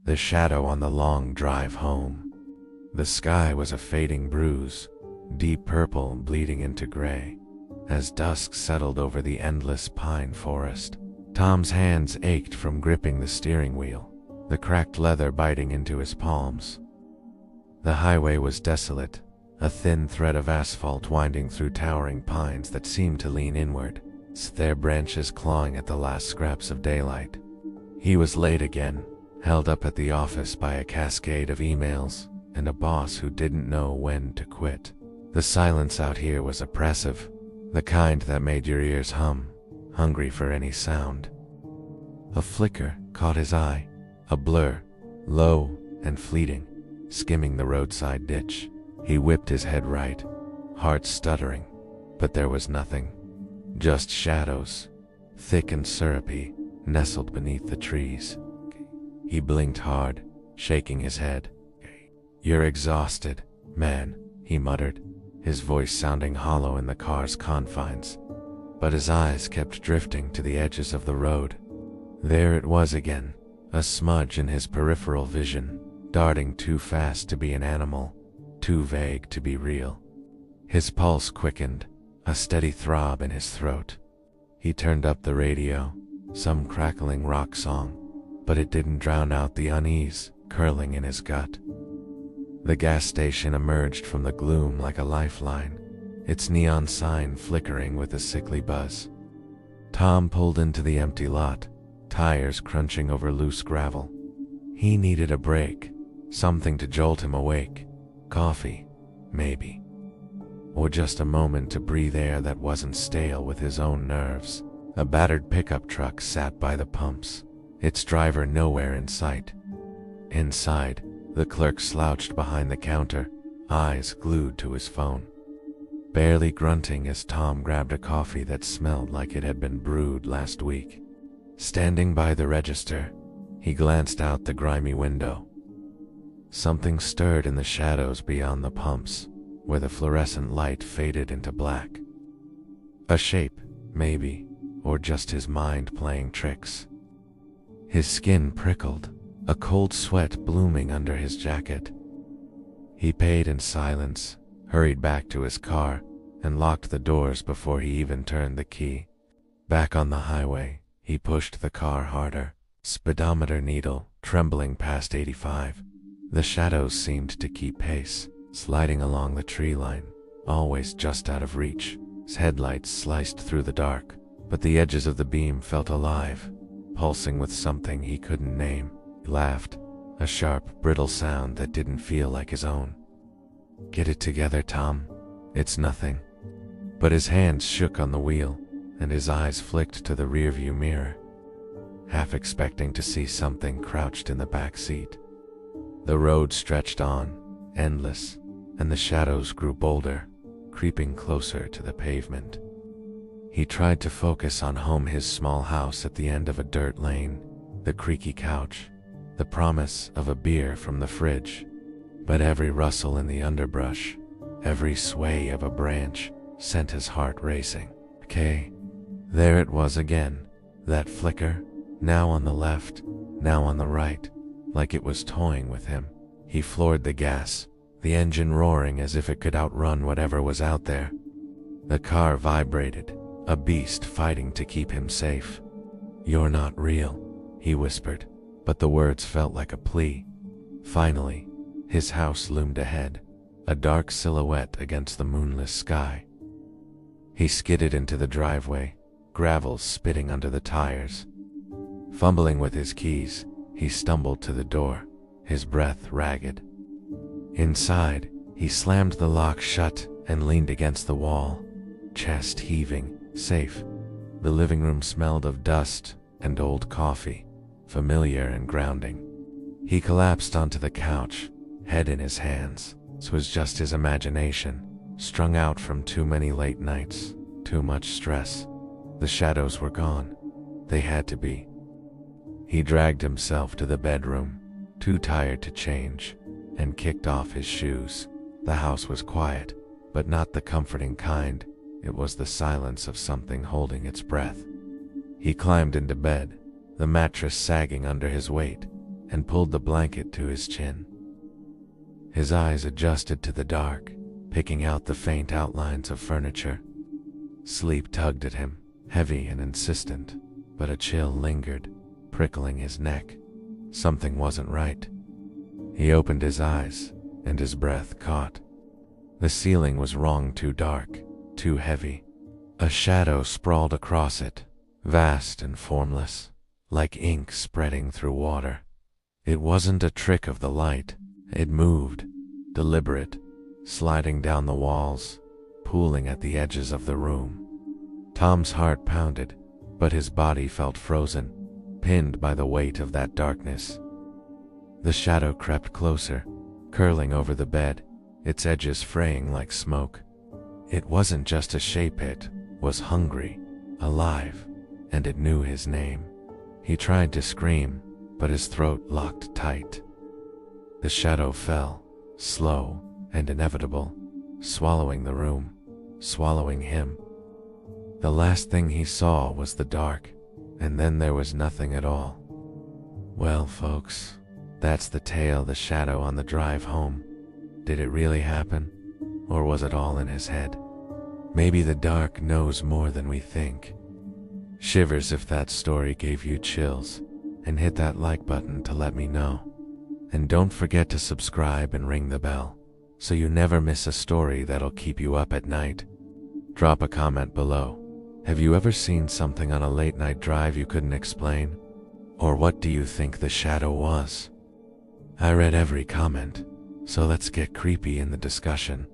the shadow on the long drive home. The sky was a fading bruise, deep purple bleeding into gray, as dusk settled over the endless pine forest. Tom's hands ached from gripping the steering wheel, the cracked leather biting into his palms. The highway was desolate, a thin thread of asphalt winding through towering pines that seemed to lean inward, their branches clawing at the last scraps of daylight. He was late again, held up at the office by a cascade of emails and a boss who didn't know when to quit. The silence out here was oppressive, the kind that made your ears hum, hungry for any sound. A flicker caught his eye, a blur, low and fleeting, skimming the roadside ditch. He whipped his head right, heart stuttering, but there was nothing. Just shadows, thick and syrupy, nestled beneath the trees. He blinked hard, shaking his head. "You're exhausted, man," he muttered, his voice sounding hollow in the car's confines. But his eyes kept drifting to the edges of the road. There it was again, a smudge in his peripheral vision, darting too fast to be an animal, too vague to be real. His pulse quickened, a steady throb in his throat. He turned up the radio, some crackling rock song, but it didn't drown out the unease curling in his gut. The gas station emerged from the gloom like a lifeline, its neon sign flickering with a sickly buzz. Tom pulled into the empty lot, tires crunching over loose gravel. He needed a break, something to jolt him awake. Coffee, maybe. Or just a moment to breathe air that wasn't stale with his own nerves. A battered pickup truck sat by the pumps, its driver nowhere in sight. Inside, the clerk slouched behind the counter, eyes glued to his phone, barely grunting as Tom grabbed a coffee that smelled like it had been brewed last week. Standing by the register, he glanced out the grimy window. Something stirred in the shadows beyond the pumps, where the fluorescent light faded into black. A shape, maybe, or just his mind playing tricks. His skin prickled, a cold sweat blooming under his jacket. He paid in silence, hurried back to his car, and locked the doors before he even turned the key. Back on the highway, he pushed the car harder, speedometer needle trembling past 85. The shadows seemed to keep pace, sliding along the tree line, always just out of reach. His headlights sliced through the dark, but the edges of the beam felt alive, pulsing with something he couldn't name. He laughed, a sharp, brittle sound that didn't feel like his own. "Get it together, Tom. It's nothing." But his hands shook on the wheel, and his eyes flicked to the rearview mirror, half expecting to see something crouched in the back seat. The road stretched on, endless, and the shadows grew bolder, creeping closer to the pavement. He tried to focus on home, his small house at the end of a dirt lane, the creaky couch, the promise of a beer from the fridge. But every rustle in the underbrush, every sway of a branch, sent his heart racing. Okay, there it was again, that flicker, now on the left, now on the right, like it was toying with him. He floored the gas, the engine roaring as if it could outrun whatever was out there. The car vibrated, a beast fighting to keep him safe. "You're not real," he whispered, but the words felt like a plea. Finally, his house loomed ahead, a dark silhouette against the moonless sky. He skidded into the driveway, gravel spitting under the tires. Fumbling with his keys, he stumbled to the door, his breath ragged. Inside, he slammed the lock shut and leaned against the wall, chest heaving, safe. The living room smelled of dust and old coffee, familiar and grounding. He collapsed onto the couch, head in his hands. This was just his imagination, strung out from too many late nights, too much stress. The shadows were gone. They had to be. He dragged himself to the bedroom, too tired to change, and kicked off his shoes. The house was quiet, but not the comforting kind. It was the silence of something holding its breath. He climbed into bed, the mattress sagging under his weight, and pulled the blanket to his chin. His eyes adjusted to the dark, picking out the faint outlines of furniture. Sleep tugged at him, heavy and insistent, but a chill lingered, prickling his neck. Something wasn't right. He opened his eyes, and his breath caught. The ceiling was wrong, too dark, too heavy. A shadow sprawled across it, vast and formless, like ink spreading through water. It wasn't a trick of the light. It moved, deliberate, sliding down the walls, pooling at the edges of the room. Tom's heart pounded, but his body felt frozen, pinned by the weight of that darkness. The shadow crept closer, curling over the bed, its edges fraying like smoke. It wasn't just a shape, it was hungry, alive, and it knew his name. He tried to scream, but his throat locked tight. The shadow fell, slow and inevitable, swallowing the room, swallowing him. The last thing he saw was the dark, and then there was nothing at all. Well, folks, that's the tale of the shadow on the drive home. Did it really happen, or was it all in his head? Maybe the dark knows more than we think. Shivers if that story gave you chills, and hit that like button to let me know. And don't forget to subscribe and ring the bell, so you never miss a story that'll keep you up at night. Drop a comment below. Have you ever seen something on a late night drive you couldn't explain? Or what do you think the shadow was? I read every comment, so let's get creepy in the discussion.